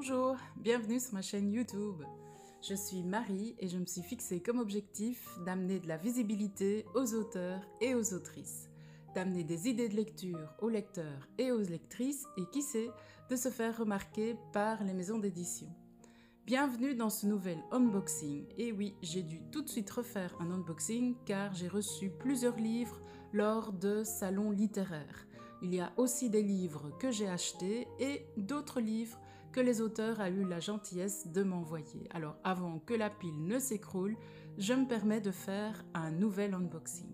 Bonjour, bienvenue sur ma chaîne YouTube. Je suis Marie et je me suis fixée comme objectif d'amener de la visibilité aux auteurs et aux autrices, d'amener des idées de lecture aux lecteurs et aux lectrices et qui sait, de se faire remarquer par les maisons d'édition. Bienvenue dans ce nouvel unboxing. Et oui, j'ai dû tout de suite refaire un unboxing car j'ai reçu plusieurs livres lors de salons littéraires. Il y a aussi des livres que j'ai achetés et d'autres livres que les auteurs ont eu la gentillesse de m'envoyer. Alors avant que la pile ne s'écroule, je me permets de faire un nouvel unboxing.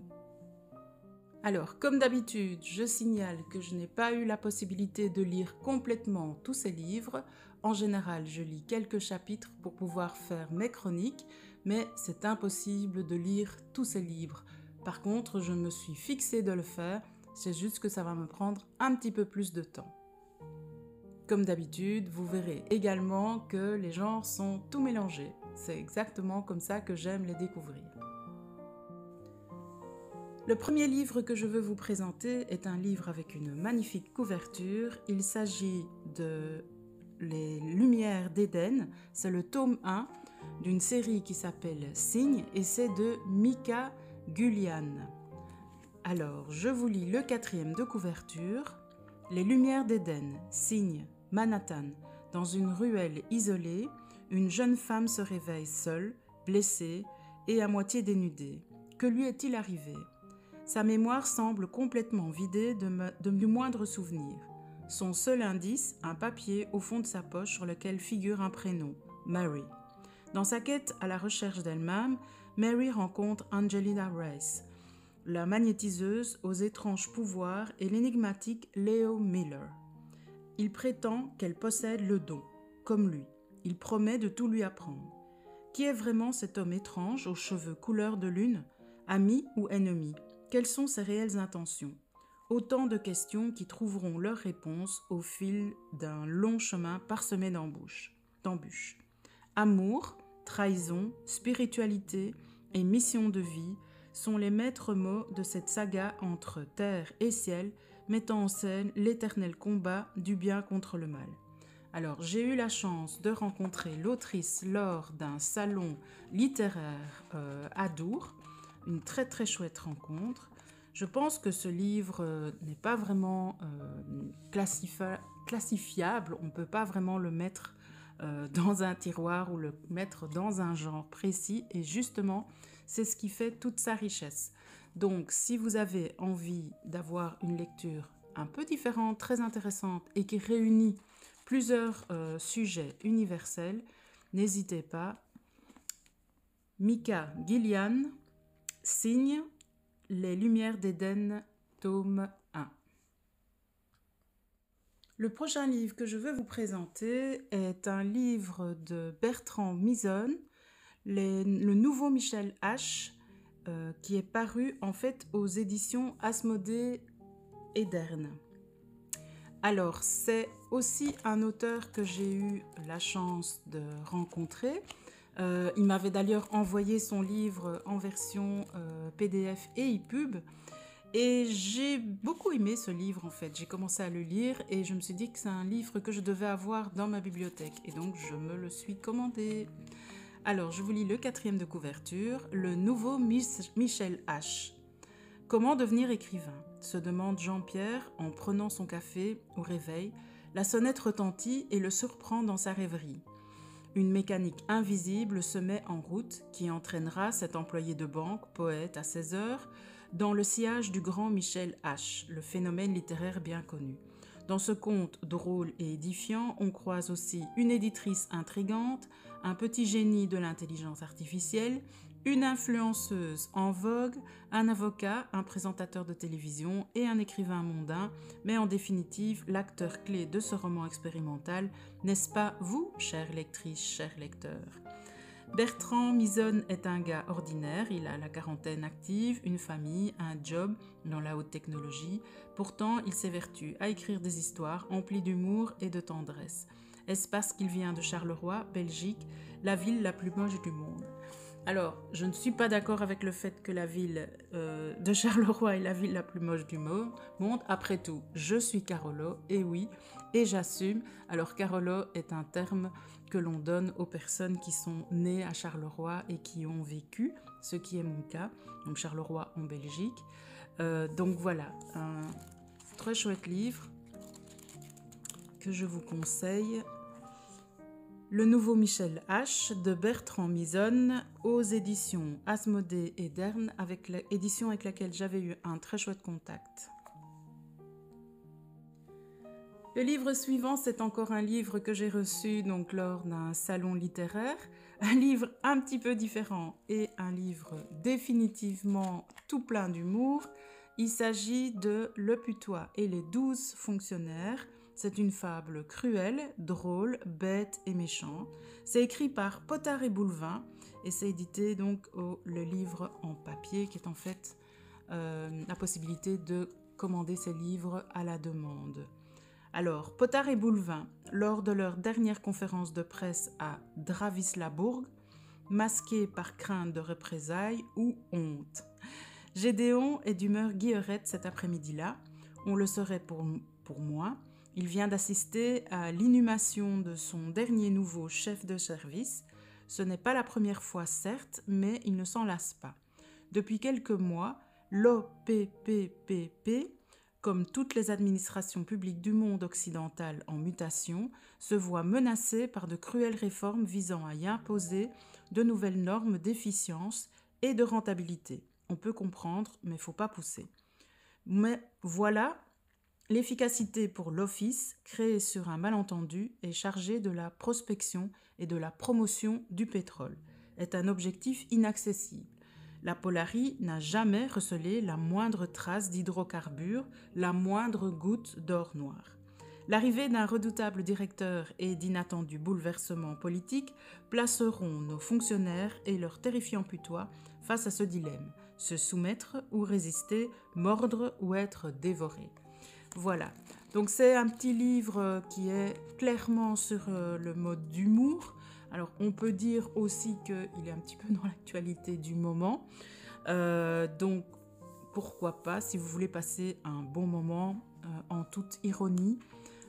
Alors, comme d'habitude, je signale que je n'ai pas eu la possibilité de lire complètement tous ces livres. En général, je lis quelques chapitres pour pouvoir faire mes chroniques, mais c'est impossible de lire tous ces livres. Par contre, je me suis fixée de le faire, c'est juste que ça va me prendre un petit peu plus de temps. Comme d'habitude, vous verrez également que les genres sont tout mélangés. C'est exactement comme ça que j'aime les découvrir. Le premier livre que je veux vous présenter est un livre avec une magnifique couverture. Il s'agit de Les Lumières d'Éden. C'est le tome 1 d'une série qui s'appelle Signe et c'est de Mika Gullian. Alors, je vous lis le quatrième de couverture. Les Lumières d'Éden, Signe, Manhattan. Dans une ruelle isolée, une jeune femme se réveille seule, blessée et à moitié dénudée. Que lui est-il arrivé ? Sa mémoire semble complètement vidée du moindre souvenir. Son seul indice, un papier au fond de sa poche sur lequel figure un prénom, Mary. Dans sa quête à la recherche d'elle-même, Mary rencontre Angelina Rice, la magnétiseuse aux étranges pouvoirs et l'énigmatique Leo Miller. Il prétend qu'elle possède le don, comme lui. Il promet de tout lui apprendre. Qui est vraiment cet homme étrange aux cheveux couleur de lune, ami ou ennemi ? Quelles sont ses réelles intentions ? Autant de questions qui trouveront leur réponse au fil d'un long chemin parsemé d'embûches. Amour, trahison, spiritualité et mission de vie sont les maîtres mots de cette saga entre terre et ciel, mettant en scène l'éternel combat du bien contre le mal. Alors, j'ai eu la chance de rencontrer l'autrice lors d'un salon littéraire à Dour, une très très chouette rencontre. Je pense que ce livre n'est pas vraiment classifiable, on ne peut pas vraiment le mettre dans un tiroir ou le mettre dans un genre précis et justement, c'est ce qui fait toute sa richesse. Donc, si vous avez envie d'avoir une lecture un peu différente, très intéressante et qui réunit plusieurs sujets universels, n'hésitez pas. Mika Gullian, Signe, Les Lumières d'Éden, tome 1. Le prochain livre que je veux vous présenter est un livre de Bertrand Mison, le nouveau Michel H, qui est paru en fait aux éditions Asmodée Edern. Alors, c'est aussi un auteur que j'ai eu la chance de rencontrer. Il m'avait d'ailleurs envoyé son livre en version PDF et EPUB. Et j'ai beaucoup aimé ce livre en fait. J'ai commencé à le lire et je me suis dit que c'est un livre que je devais avoir dans ma bibliothèque. Et donc, je me le suis commandé. Alors, je vous lis le quatrième de couverture, le nouveau Michel H. Comment devenir écrivain ? Se demande Jean-Pierre en prenant son café au réveil. La sonnette retentit et le surprend dans sa rêverie. Une mécanique invisible se met en route qui entraînera cet employé de banque, poète à 16 heures, dans le sillage du grand Michel H, le phénomène littéraire bien connu. Dans ce conte drôle et édifiant, on croise aussi une éditrice intrigante, un petit génie de l'intelligence artificielle, une influenceuse en vogue, un avocat, un présentateur de télévision et un écrivain mondain, mais en définitive, l'acteur clé de ce roman expérimental, n'est-ce pas vous, chère lectrice, cher lecteur ? Bertrand Mison est un gars ordinaire, il a la quarantaine active, une famille, un job dans la haute technologie. Pourtant, il s'évertue à écrire des histoires emplies d'humour et de tendresse. Est-ce parce qu'il vient de Charleroi, Belgique, la ville la plus moche du monde ? Alors, je ne suis pas d'accord avec le fait que la ville de Charleroi est la ville la plus moche du monde. Après tout, je suis Carolo, et oui, et j'assume. Alors, Carolo est un terme que l'on donne aux personnes qui sont nées à Charleroi et qui ont vécu, ce qui est mon cas, donc Charleroi en Belgique. Donc voilà, un très chouette livre que je vous conseille. Le nouveau Michel H. de Bertrand Misonne aux éditions Asmodée et Dern, avec l'édition avec laquelle j'avais eu un très chouette contact. Le livre suivant, c'est encore un livre que j'ai reçu donc lors d'un salon littéraire. Un livre un petit peu différent et un livre définitivement tout plein d'humour. Il s'agit de Le Putois et les 12 fonctionnaires. C'est une fable cruelle, drôle, bête et méchante. C'est écrit par Potard et Boulevin et c'est édité donc le livre en papier qui est en fait la possibilité de commander ces livres à la demande. Alors, Potard et Boulevin, lors de leur dernière conférence de presse à Dravislabourg, masqués par crainte de représailles ou honte. Gédéon est d'humeur guillerette cet après-midi-là, on le serait pour moi. Il vient d'assister à l'inhumation de son dernier nouveau chef de service. Ce n'est pas la première fois certes, mais il ne s'en lasse pas. Depuis quelques mois, l'OPPPP, comme toutes les administrations publiques du monde occidental en mutation, se voit menacée par de cruelles réformes visant à y imposer de nouvelles normes d'efficience et de rentabilité. On peut comprendre, mais il ne faut pas pousser. Mais voilà, l'efficacité pour l'Office, créé sur un malentendu, est chargée de la prospection et de la promotion du pétrole, est un objectif inaccessible. La Polarie n'a jamais recelé la moindre trace d'hydrocarbures, la moindre goutte d'or noir. L'arrivée d'un redoutable directeur et d'inattendus bouleversements politiques placeront nos fonctionnaires et leurs terrifiants putois face à ce dilemme, se soumettre ou résister, mordre ou être dévoré. Voilà, donc c'est un petit livre qui est clairement sur le mode d'humour. Alors on peut dire aussi qu'il est un petit peu dans l'actualité du moment. Donc pourquoi pas, si vous voulez passer un bon moment en toute ironie,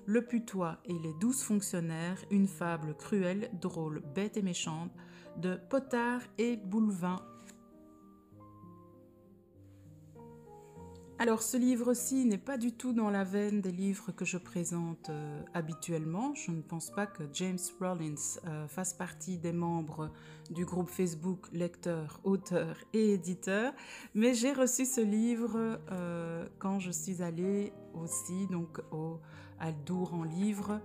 Le Putois et les 12 fonctionnaires, une fable cruelle, drôle, bête et méchante de Potard et Boulevin. Alors ce livre-ci n'est pas du tout dans la veine des livres que je présente habituellement. Je ne pense pas que James Rollins fasse partie des membres du groupe Facebook lecteurs, auteurs et éditeurs, mais j'ai reçu ce livre quand je suis allée aussi donc à Dour en livre.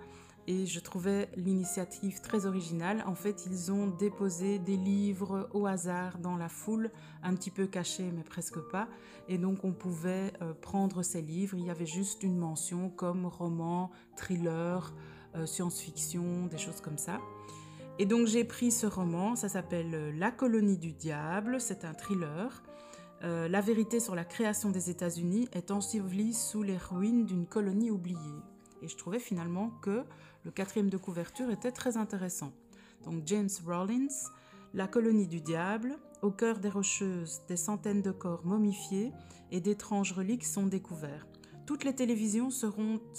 Et je trouvais l'initiative très originale. En fait, ils ont déposé des livres au hasard dans la foule, un petit peu cachés, mais presque pas. Et donc, on pouvait prendre ces livres. Il y avait juste une mention comme roman, thriller, science-fiction, des choses comme ça. Et donc, j'ai pris ce roman. Ça s'appelle La colonie du diable. C'est un thriller. La vérité sur la création des États-Unis est ensevelie sous les ruines d'une colonie oubliée. Et je trouvais finalement que le 4e de couverture était très intéressant. Donc James Rollins, La colonie du diable, au cœur des rocheuses, des centaines de corps momifiés et d'étranges reliques sont découverts. Toutes les télévisions se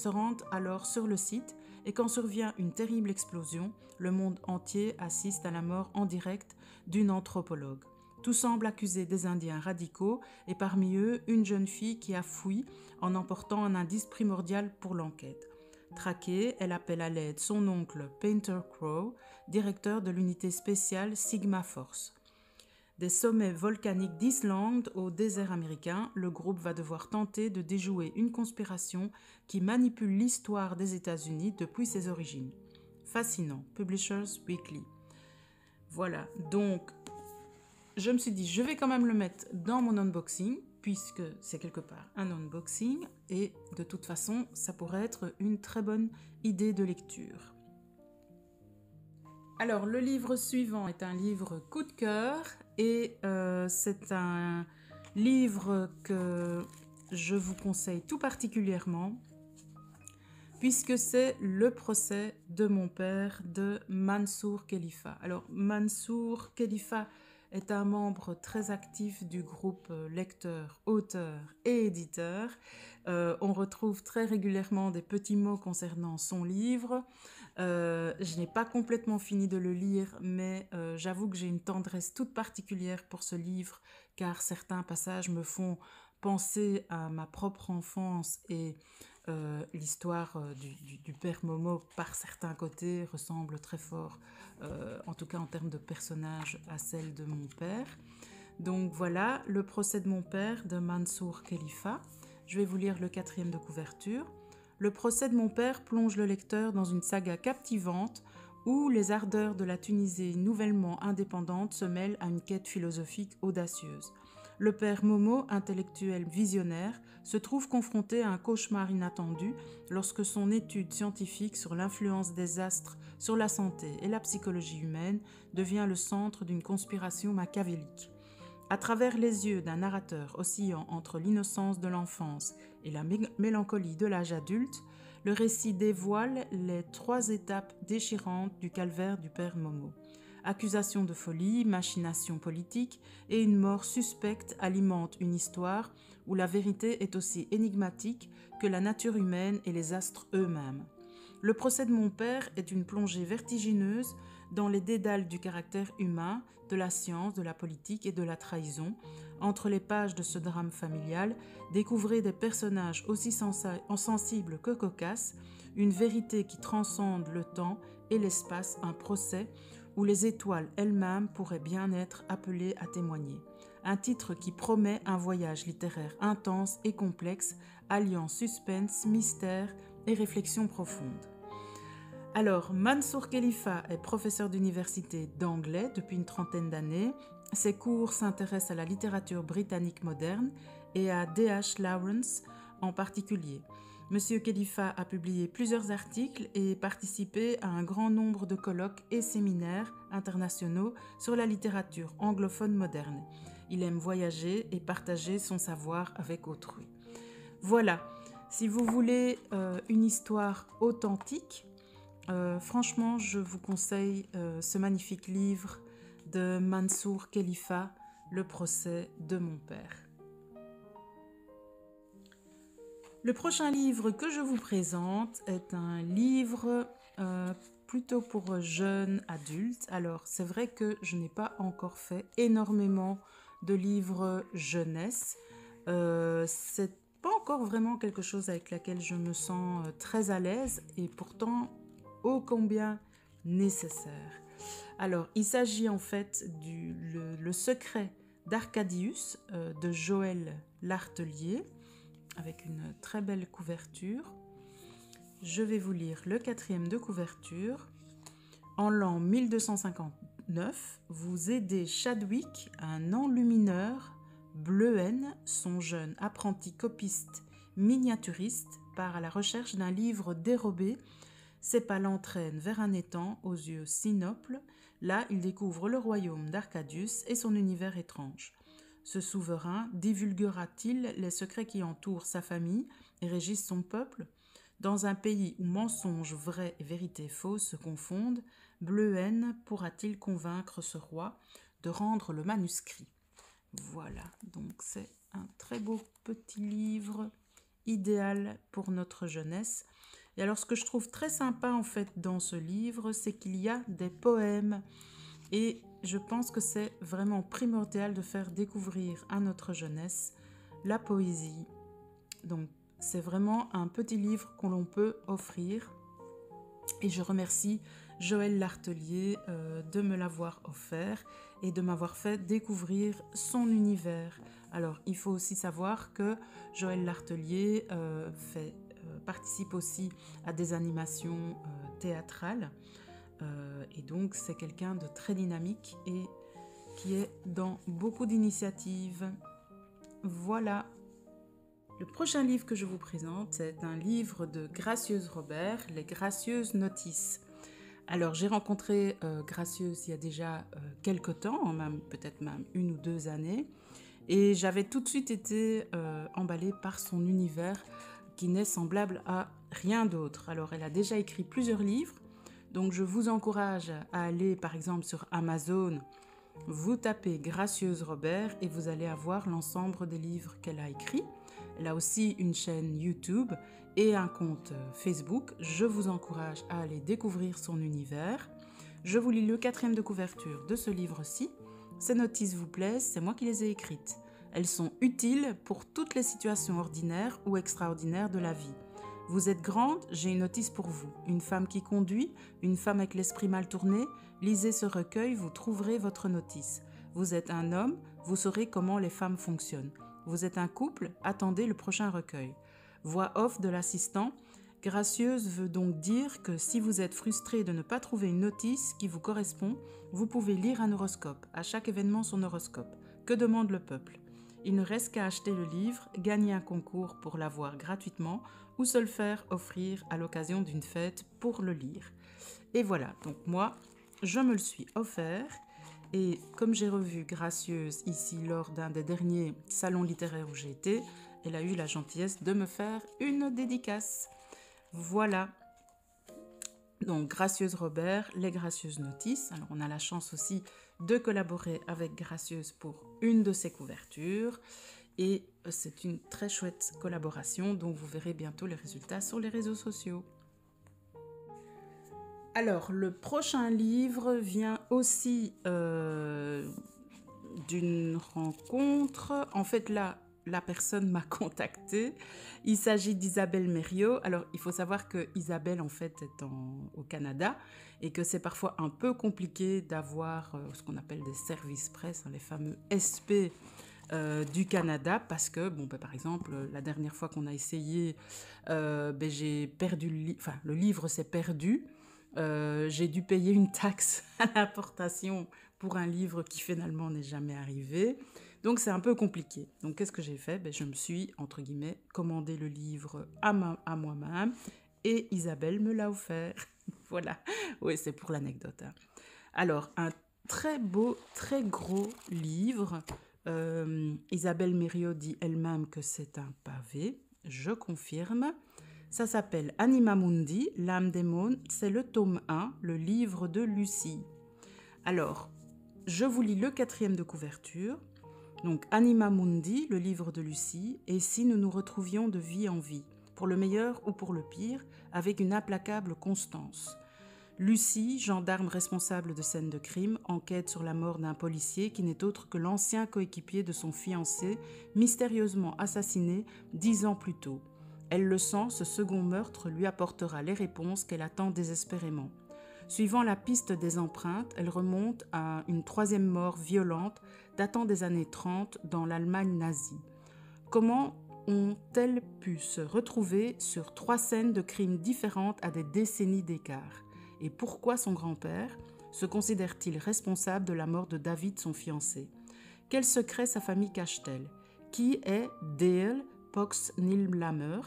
rendent alors sur le site et quand survient une terrible explosion, le monde entier assiste à la mort en direct d'une anthropologue. Tout semble accuser des Indiens radicaux et parmi eux, une jeune fille qui a fui en emportant un indice primordial pour l'enquête. Traquée, elle appelle à l'aide son oncle Painter Crow, directeur de l'unité spéciale Sigma Force. Des sommets volcaniques d'Islande au désert américain, le groupe va devoir tenter de déjouer une conspiration qui manipule l'histoire des États-Unis depuis ses origines. Fascinant, Publishers Weekly. Voilà, donc je me suis dit, je vais quand même le mettre dans mon unboxing, puisque c'est quelque part un unboxing, et de toute façon, ça pourrait être une très bonne idée de lecture. Alors, le livre suivant est un livre coup de cœur, et c'est un livre que je vous conseille tout particulièrement, puisque c'est Le procès de mon père de Mansour Kheliffa. Alors, Mansour Kheliffa est un membre très actif du groupe lecteurs, auteurs et éditeurs. On retrouve très régulièrement des petits mots concernant son livre. Je n'ai pas complètement fini de le lire, mais j'avoue que j'ai une tendresse toute particulière pour ce livre, car certains passages me font penser à ma propre enfance et l'histoire du père Momo, par certains côtés, ressemble très fort, en tout cas en termes de personnage, à celle de mon père. Donc voilà, Le procès de mon père de Mansour Khalifa. Je vais vous lire le 4e de couverture. Le procès de mon père plonge le lecteur dans une saga captivante où les ardeurs de la Tunisie nouvellement indépendante se mêlent à une quête philosophique audacieuse. Le père Momo, intellectuel visionnaire, se trouve confronté à un cauchemar inattendu lorsque son étude scientifique sur l'influence des astres sur la santé et la psychologie humaine devient le centre d'une conspiration machiavélique. À travers les yeux d'un narrateur oscillant entre l'innocence de l'enfance et la mélancolie de l'âge adulte, le récit dévoile les 3 étapes déchirantes du calvaire du père Momo. Accusation de folie, machination politique et une mort suspecte alimentent une histoire où la vérité est aussi énigmatique que la nature humaine et les astres eux-mêmes. Le procès de mon père est une plongée vertigineuse dans les dédales du caractère humain, de la science, de la politique et de la trahison. Entre les pages de ce drame familial, découvrez des personnages aussi sensibles que cocasses, une vérité qui transcende le temps et l'espace, un procès où les étoiles elles-mêmes pourraient bien être appelées à témoigner. Un titre qui promet un voyage littéraire intense et complexe, alliant suspense, mystère et réflexion profonde. Alors, Mansour Khalifa est professeur d'université d'anglais depuis une 30aine d'années. Ses cours s'intéressent à la littérature britannique moderne et à D.H. Lawrence en particulier. Monsieur Khalifa a publié plusieurs articles et participé à un grand nombre de colloques et séminaires internationaux sur la littérature anglophone moderne. Il aime voyager et partager son savoir avec autrui. Voilà, si vous voulez une histoire authentique, franchement, je vous conseille ce magnifique livre de Mansour Khalifa, Le procès de mon père. Le prochain livre que je vous présente est un livre plutôt pour jeunes adultes. Alors, c'est vrai que je n'ai pas encore fait énormément de livres jeunesse. C'est pas encore vraiment quelque chose avec laquelle je me sens très à l'aise et pourtant ô combien nécessaire. Alors, il s'agit en fait du Le secret d'Arcadius de Joël Lartelier, avec une très belle couverture. Je vais vous lire le 4e de couverture. En l'an 1259, vous aidez Chadwick, un enlumineur, Bleuhen, son jeune apprenti copiste miniaturiste, part à la recherche d'un livre dérobé. Ses pas l'entraînent vers un étang aux yeux sinoples. Là, il découvre le royaume d'Arcadius et son univers étrange. Ce souverain divulguera-t-il les secrets qui entourent sa famille et régissent son peuple? Dans un pays où mensonges vrais et vérités fausses se confondent, Bleuhen pourra-t-il convaincre ce roi de rendre le manuscrit? Voilà, donc c'est un très beau petit livre idéal pour notre jeunesse. Et alors ce que je trouve très sympa en fait dans ce livre, c'est qu'il y a des poèmes et je pense que c'est vraiment primordial de faire découvrir à notre jeunesse la poésie. Donc c'est vraiment un petit livre que l'on peut offrir et je remercie Joël Lartelier de me l'avoir offert et de m'avoir fait découvrir son univers. Alors il faut aussi savoir que Joël Lartelier participe aussi à des animations théâtrales et donc c'est quelqu'un de très dynamique et qui est dans beaucoup d'initiatives. Voilà. Le prochain livre que je vous présente, c'est un livre de Gracieuse Robert, Les Gracieuses Notices. Alors j'ai rencontré Gracieuse il y a déjà quelques temps, peut-être même 1 ou 2 années, et j'avais tout de suite été emballée par son univers qui n'est semblable à rien d'autre. Alors elle a déjà écrit plusieurs livres, donc je vous encourage à aller par exemple sur Amazon Vous tapez Gracieuse Robert et vous allez avoir l'ensemble des livres qu'elle a écrits. Elle a aussi une chaîne YouTube et un compte Facebook. Je vous encourage à aller découvrir son univers. Je vous lis le 4e de couverture de ce livre-ci. Ces notices vous plaisent, c'est moi qui les ai écrites. Elles sont utiles pour toutes les situations ordinaires ou extraordinaires de la vie. Vous êtes grande, j'ai une notice pour vous. Une femme qui conduit, une femme avec l'esprit mal tourné, lisez ce recueil, vous trouverez votre notice. Vous êtes un homme, vous saurez comment les femmes fonctionnent. Vous êtes un couple, attendez le prochain recueil. Voix off de l'assistant. Gracieuse veut donc dire que si vous êtes frustré de ne pas trouver une notice qui vous correspond, vous pouvez lire un horoscope. À chaque événement, son horoscope. Que demande le peuple ? Il ne reste qu'à acheter le livre, gagner un concours pour l'avoir gratuitement ou se le faire offrir à l'occasion d'une fête pour le lire. Et voilà, donc moi, je me le suis offert. Et comme j'ai revu Gracieuse ici lors d'un des derniers salons littéraires où j'ai été, elle a eu la gentillesse de me faire une dédicace. Voilà. Donc Gracieuse Robert, les Gracieuses Notices. Alors on a la chance aussi de collaborer avec Gracieuse pour une de ses couvertures. Et c'est une très chouette collaboration dont vous verrez bientôt les résultats sur les réseaux sociaux. Alors, le prochain livre vient aussi d'une rencontre. En fait, là, la personne m'a contactée. Il s'agit d'Isabelle Mériot. Alors, il faut savoir que Isabelle, en fait, est au Canada et que c'est parfois un peu compliqué d'avoir ce qu'on appelle des services presse, hein, les fameux SP du Canada, parce que, bon, ben, par exemple, la dernière fois qu'on a essayé, j'ai perdu le livre s'est perdu. J'ai dû payer une taxe à l'importation pour un livre qui finalement n'est jamais arrivé. Donc c'est un peu compliqué. Donc qu'est-ce que j'ai fait ? Je me suis, entre guillemets, commandé le livre à moi-même et Isabelle me l'a offert. Voilà, oui, c'est pour l'anecdote. Hein. Alors, un très beau, très gros livre. Isabelle Mériot dit elle-même que c'est un pavé, je confirme. Ça s'appelle Anima Mundi, l'âme démon. C'est le tome 1, le livre de Lucie. Alors, je vous lis le 4e de couverture. Donc, Anima Mundi, le livre de Lucie. Et si nous nous retrouvions de vie en vie, pour le meilleur ou pour le pire, avec une implacable constance. Lucie, gendarme responsable de scènes de crime, enquête sur la mort d'un policier qui n'est autre que l'ancien coéquipier de son fiancé, mystérieusement assassiné 10 ans plus tôt. Elle le sent, ce second meurtre lui apportera les réponses qu'elle attend désespérément. Suivant la piste des empreintes, elle remonte à une 3e mort violente datant des années 30 dans l'Allemagne nazie. Comment ont-elles pu se retrouver sur 3 scènes de crimes différentes à des décennies d'écart ? Et pourquoi son grand-père se considère-t-il responsable de la mort de David, son fiancé ? Quel secret sa famille cache-t-elle ? Qui est Dale Pox Nilblammer,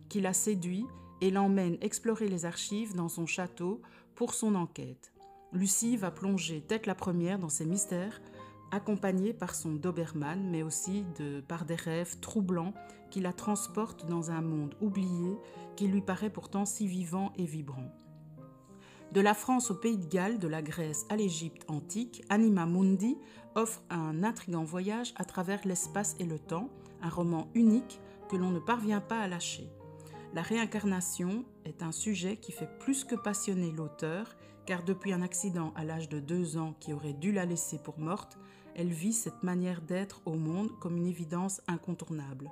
qui la séduit et l'emmène explorer les archives dans son château pour son enquête. Lucie va plonger tête la première dans ces mystères, accompagnée par son Doberman, mais aussi par des rêves troublants qui la transportent dans un monde oublié qui lui paraît pourtant si vivant et vibrant. De la France au Pays de Galles, de la Grèce à l'Égypte antique, Anima Mundi offre un intrigant voyage à travers l'espace et le temps, un roman unique que l'on ne parvient pas à lâcher. La réincarnation est un sujet qui fait plus que passionner l'auteur, car depuis un accident à l'âge de 2 ans qui aurait dû la laisser pour morte, elle vit cette manière d'être au monde comme une évidence incontournable.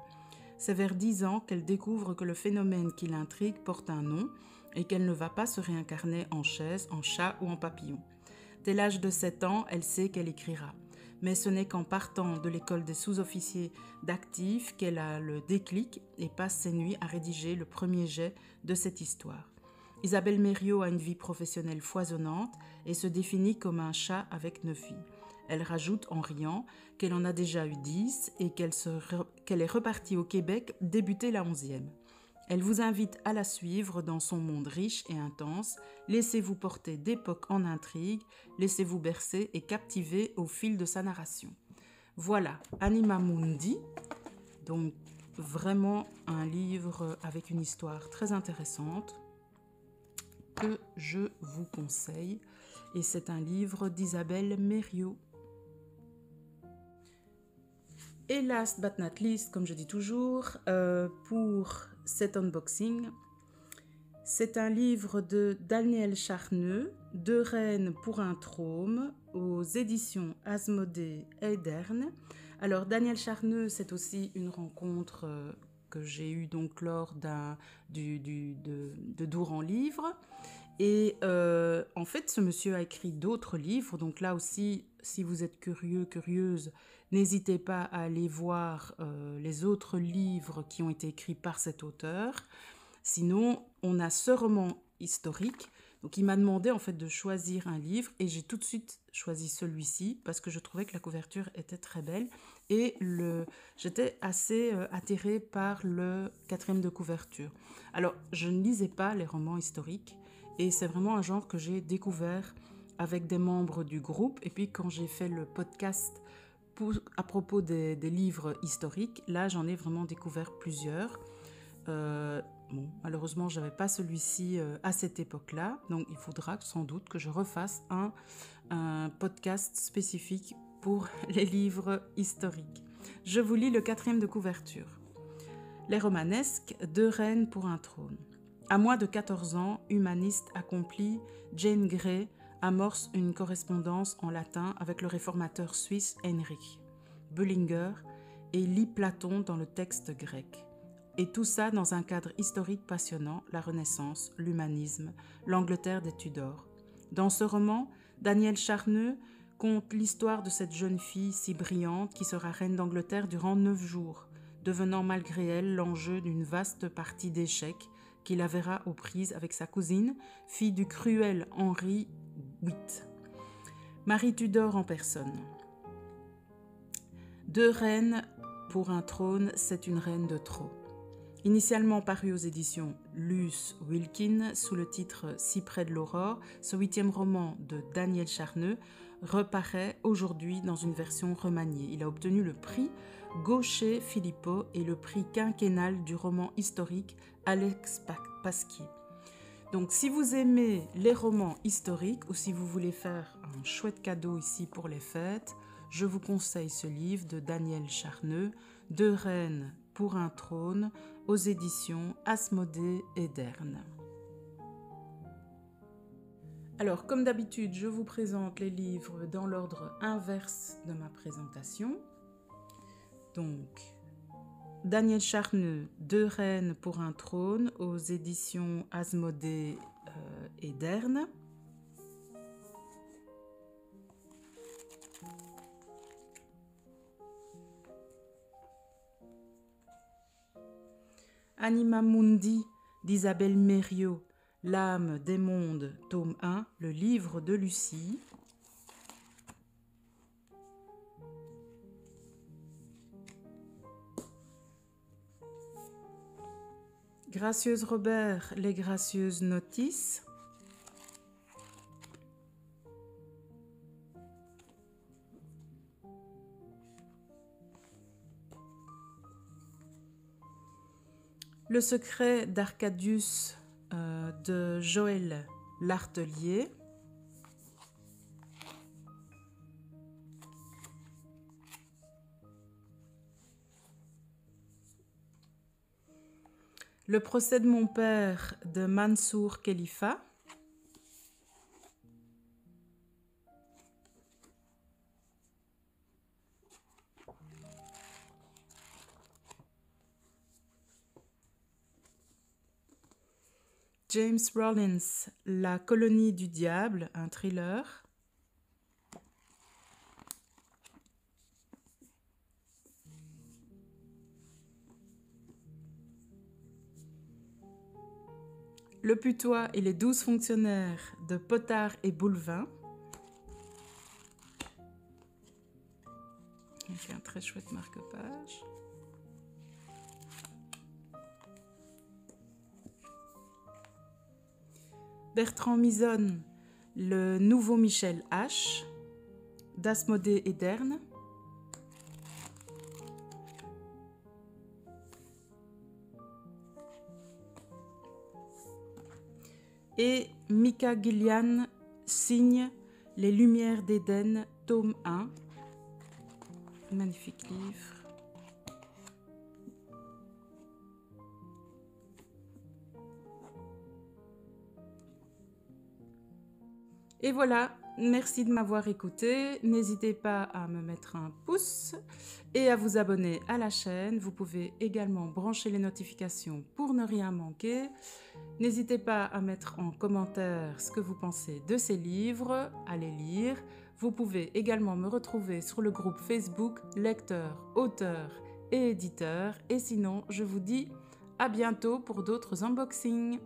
C'est vers 10 ans qu'elle découvre que le phénomène qui l'intrigue porte un nom et qu'elle ne va pas se réincarner en chaise, en chat ou en papillon. Dès l'âge de 7 ans, elle sait qu'elle écrira. Mais ce n'est qu'en partant de l'école des sous-officiers d'actifs qu'elle a le déclic et passe ses nuits à rédiger le premier jet de cette histoire. Isabelle Mériot a une vie professionnelle foisonnante et se définit comme un chat avec 9 vies. Elle rajoute en riant qu'elle en a déjà eu 10 et qu'elle est repartie au Québec débuter la 11e. Elle vous invite à la suivre dans son monde riche et intense. Laissez-vous porter d'époque en intrigue, laissez-vous bercer et captiver au fil de sa narration. Voilà, Anima Mundi, donc vraiment un livre avec une histoire très intéressante que je vous conseille. Et c'est un livre d'Isabelle Mériot. Et last but not least, comme je dis toujours, pour cet unboxing, c'est un livre de Daniel Charneux, Deux reines pour un trône, aux éditions Asmodée Edern. Alors Daniel Charneux, c'est aussi une rencontre que j'ai eue donc lors de Dour en livre. Et en fait, ce monsieur a écrit d'autres livres. Donc là aussi, si vous êtes curieux, curieuse, n'hésitez pas à aller voir les autres livres qui ont été écrits par cet auteur. Sinon, on a ce roman historique. Donc il m'a demandé en fait de choisir un livre et j'ai tout de suite choisi celui-ci parce que je trouvais que la couverture était très belle et j'étais assez attirée par le quatrième de couverture. Alors, je ne lisais pas les romans historiques et c'est vraiment un genre que j'ai découvert avec des membres du groupe. Et puis quand j'ai fait le podcast à propos des livres historiques, là j'en ai vraiment découvert plusieurs. Bon, malheureusement, je n'avais pas celui-ci à cette époque-là, donc il faudra sans doute que je refasse un podcast spécifique pour les livres historiques. Je vous lis le quatrième de couverture. Les romanesques, Deux reines pour un trône. À moins de 14 ans, humaniste accomplie, Jane Grey amorce une correspondance en latin avec le réformateur suisse Heinrich Bullinger et lit Platon dans le texte grec. Et tout ça dans un cadre historique passionnant, la Renaissance, l'humanisme, l'Angleterre des Tudors. Dans ce roman, Daniel Charneux conte l'histoire de cette jeune fille si brillante qui sera reine d'Angleterre durant 9 jours, devenant malgré elle l'enjeu d'une vaste partie d'échecs qui la verra aux prises avec sa cousine, fille du cruel Henri VIII. Marie Tudor en personne. Deux reines pour un trône, c'est une reine de trop. Initialement paru aux éditions Luce Wilkin sous le titre Si près de l'aurore, ce 8e roman de Daniel Charneux reparaît aujourd'hui dans une version remaniée. Il a obtenu le prix Gaucher-Philippot et le prix quinquennal du roman historique Alex Pasquier. Donc si vous aimez les romans historiques ou si vous voulez faire un chouette cadeau ici pour les fêtes, je vous conseille ce livre de Daniel Charneux, Deux reines pour un trône, aux éditions Asmodée Edern. Alors, comme d'habitude, je vous présente les livres dans l'ordre inverse de ma présentation. Donc, Daniel Charneux, Deux reines pour un trône, aux éditions Asmodée Edern. Anima Mundi d'Isabelle Mériot, L'âme des mondes, tome 1, le livre de Lucie. Gracieuse Robert, Les gracieuses notices. Le secret d'Arcadius de Joël Lartelier. Le procès de mon père de Mansour Khalifa. James Rollins, La colonie du diable, un thriller. Le putois et les 12 fonctionnaires de Potard et Boulevin. Avec un très chouette marque-page. Bertrand Misonne, Le nouveau Michel H. d'Asmodée Edern. Et Mika Gillian signe Les Lumières d'Éden, tome 1. Magnifique livre. Et voilà, merci de m'avoir écouté. N'hésitez pas à me mettre un pouce et à vous abonner à la chaîne. Vous pouvez également brancher les notifications pour ne rien manquer. N'hésitez pas à mettre en commentaire ce que vous pensez de ces livres, à les lire. Vous pouvez également me retrouver sur le groupe Facebook Lecteurs, auteurs et éditeurs. Et sinon, je vous dis à bientôt pour d'autres unboxings.